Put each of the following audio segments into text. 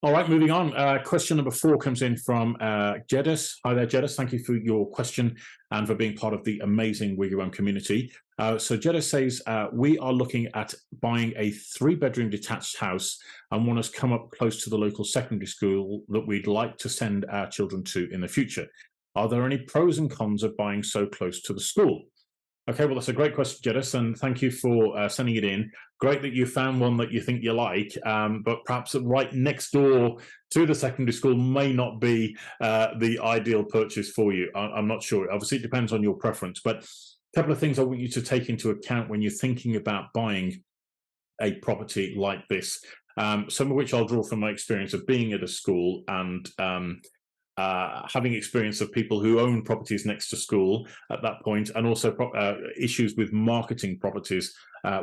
All right, moving on. Question number 4 comes in from Gedas. Hi there, Gedas. Thank you for your question and for being part of the amazing WiggyWam community. So Gedas says, we are looking at buying a 3-bedroom detached house and want us to come up close to the local secondary school that we'd like to send our children to in the future. Are there any pros and cons of buying so close to the school? Okay, well, that's a great question, Gedas, and thank you for sending it in. Great that you found one that you think you like, but perhaps right next door to the secondary school may not be the ideal purchase for you. I'm not sure. Obviously, it depends on your preference, but a couple of things I want you to take into account when you're thinking about buying a property like this, some of which I'll draw from my experience of being at a school and having experience of people who own properties next to school at that point, and also issues with marketing properties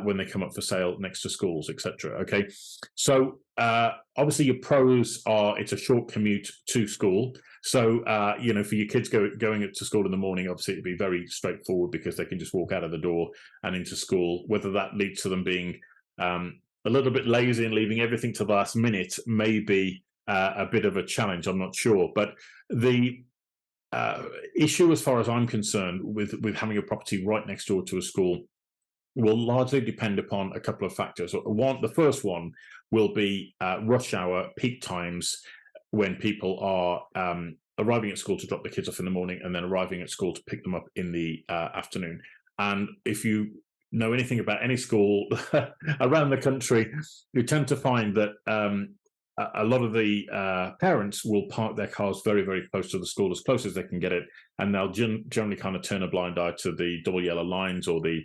when they come up for sale next to schools, etc. Okay, so obviously your pros are it's a short commute to school. So you know, for your kids going to school in the morning, obviously it'd be very straightforward because they can just walk out of the door and into school. Whether that leads to them being a little bit lazy and leaving everything to the last minute may be a bit of a challenge, I'm not sure. But the issue, as far as I'm concerned, with having a property right next door to a school will largely depend upon a couple of factors. The first one will be rush hour, peak times, when people are arriving at school to drop the kids off in the morning and then arriving at school to pick them up in the afternoon. And if you know anything about any school around the country, you tend to find that a lot of the parents will park their cars very, very close to the school, as close as they can get it, and they'll generally kind of turn a blind eye to the double yellow lines or the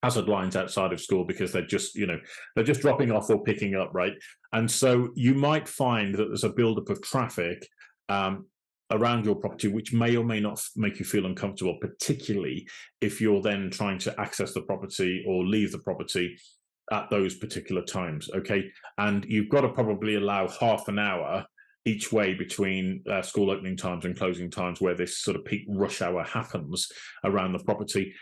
hazard lines outside of school because they're just, you know, they're just dropping off or picking up, right? And so you might find that there's a buildup of traffic around your property, which may or may not make you feel uncomfortable, particularly if you're then trying to access the property or leave the property at those particular times. Okay, and you've got to probably allow half an hour each way between school opening times and closing times where this sort of peak rush hour happens around the property.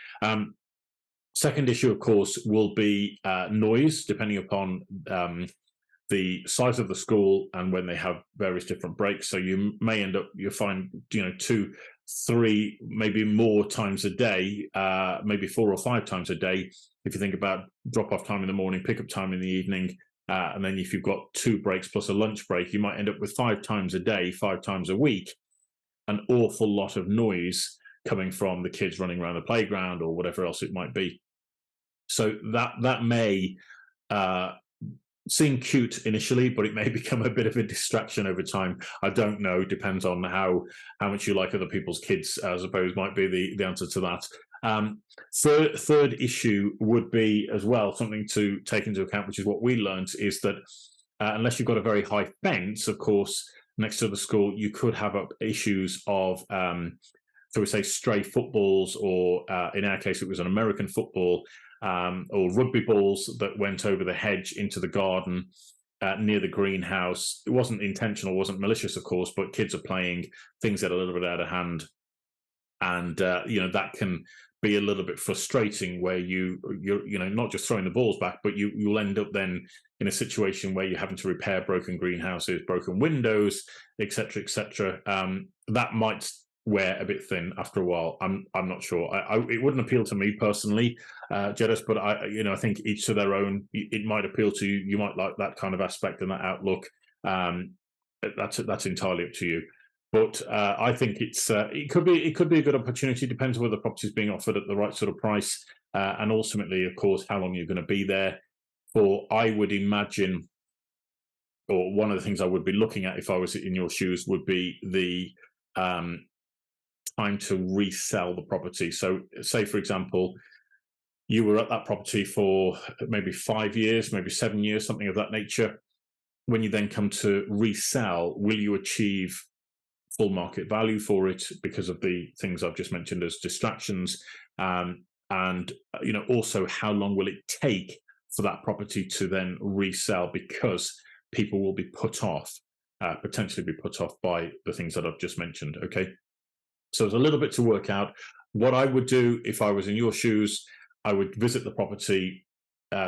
Second issue, of course, will be noise, depending upon the size of the school and when they have various different breaks. So you may end up, you'll find, you know, 2, 3, maybe more times a day, maybe 4 or 5 times a day. If you think about drop-off time in the morning, pick-up time in the evening, and then if you've got 2 breaks plus a lunch break, you might end up with 5 times a day, 5 times a week, an awful lot of noise coming from the kids running around the playground or whatever else it might be. So that may seem cute initially, but it may become a bit of a distraction over time. I don't know. Depends on how much you like other people's kids, I suppose, might be the answer to that. Third issue would be as well something to take into account, which is what we learned, is that unless you've got a very high fence, of course, next to the school, you could have issues of, so we say, stray footballs, or in our case, it was an American football, or rugby balls that went over the hedge into the garden near the greenhouse. It wasn't intentional, wasn't malicious, of course, but kids are playing, things get a little bit out of hand. And, you know, that can be a little bit frustrating where you're not just throwing the balls back, but you'll end up then in a situation where you're having to repair broken greenhouses, broken windows, etc., etc. That might wear a bit thin after a while. I'm not sure. It wouldn't appeal to me personally, Gedas, but I think each to their own. It might appeal to you. You might like that kind of aspect and that outlook. That's entirely up to you. But I think it could be a good opportunity. Depends whether the property is being offered at the right sort of price, and ultimately, of course, how long you're going to be there for. I would imagine, or one of the things I would be looking at if I was in your shoes would be the time to resell the property. So, say for example, you were at that property for maybe 5 years, maybe 7 years, something of that nature. When you then come to resell, will you achieve full market value for it because of the things I've just mentioned as distractions, and also how long will it take for that property to then resell, because people will be potentially be put off by the things that I've just mentioned. Okay, so there's a little bit to work out. What I would do if I was in your shoes, I would visit the property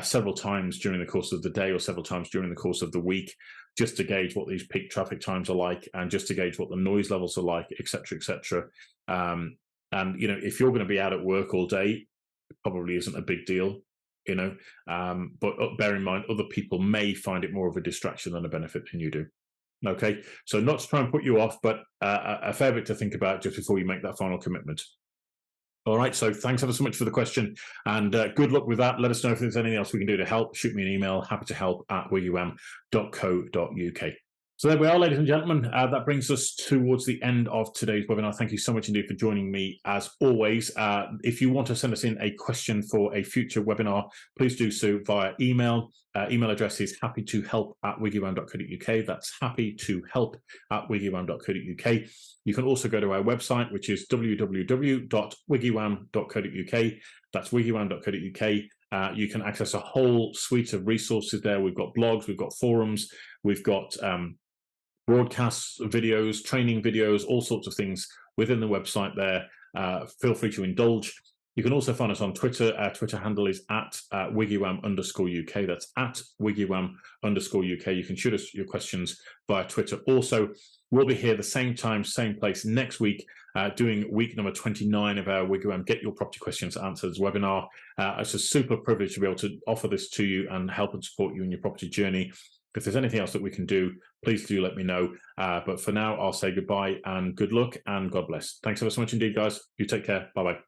several times during the course of the day or several times during the course of the week just to gauge what these peak traffic times are like, and just to gauge what the noise levels are like, etc., etc. And if you're going to be out at work all day, it probably isn't a big deal, but bear in mind, other people may find it more of a distraction than a benefit than you do. Okay, so not to try and put you off, but a fair bit to think about just before you make that final commitment. All right, so thanks ever so much for the question, and good luck with that. Let us know if there's anything else we can do to help. Shoot me an email, happy to help at WiggyWam.co.uk. So there we are, ladies and gentlemen. That brings us towards the end of today's webinar. Thank you so much indeed for joining me as always. If you want to send us in a question for a future webinar, please do so via email. Email address is happytohelp@wiggywam.co.uk. That's happytohelp@wiggywam.co.uk. You can also go to our website, which is www.wiggywam.co.uk. That's wiggywam.co.uk. You can access a whole suite of resources there. We've got blogs, we've got forums, we've got broadcasts, videos, training videos, all sorts of things within the website there. Feel free to indulge. You can also find us on Twitter. Our Twitter handle is at WiggyWam_UK. That's at WiggyWam_UK. You can shoot us your questions via Twitter. Also, we'll be here the same time, same place next week, doing week number 29 of our WiggyWam Get Your Property Questions Answers webinar. It's a super privilege to be able to offer this to you and help and support you in your property journey. If there's anything else that we can do, please do let me know. But for now, I'll say goodbye and good luck and God bless. Thanks ever so much indeed, guys. You take care. Bye-bye.